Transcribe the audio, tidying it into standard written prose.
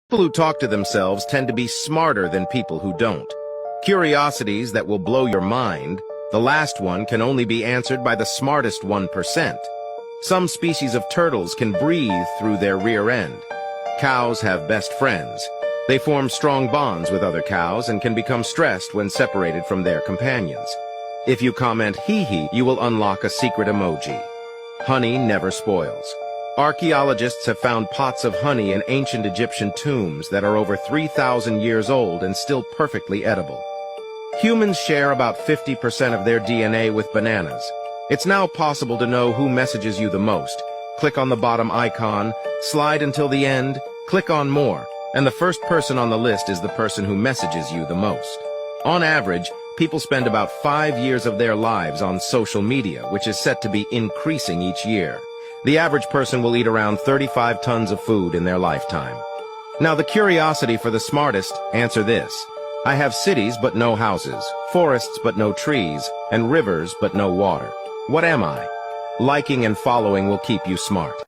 People who talk to themselves tend to be smarter than people who don't. Curiosities that will blow your mind, the last one can only be answered by the smartest 1%. Some species of turtles can breathe through their rear end. Cows have best friends. They form strong bonds with other cows and can become stressed when separated from their companions. If you comment hee hee, you will unlock a secret emoji. Honey never spoils. Archaeologists have found pots of honey in ancient Egyptian tombs that are over 3,000 years old and still perfectly edible. Humans share about 50% of their DNA with bananas. It's now possible to know who messages you the most. Click on the bottom icon, slide until the end, click on more, and the first person on the list is the person who messages you the most. On average, people spend about 5 years of their lives on social media, which is set to be increasing each year. The average person will eat around 35 tons of food in their lifetime. Now, the curiosity for the smartest, answer this. I have cities but no houses, forests but no trees, and rivers but no water. What am I? Liking and following will keep you smart.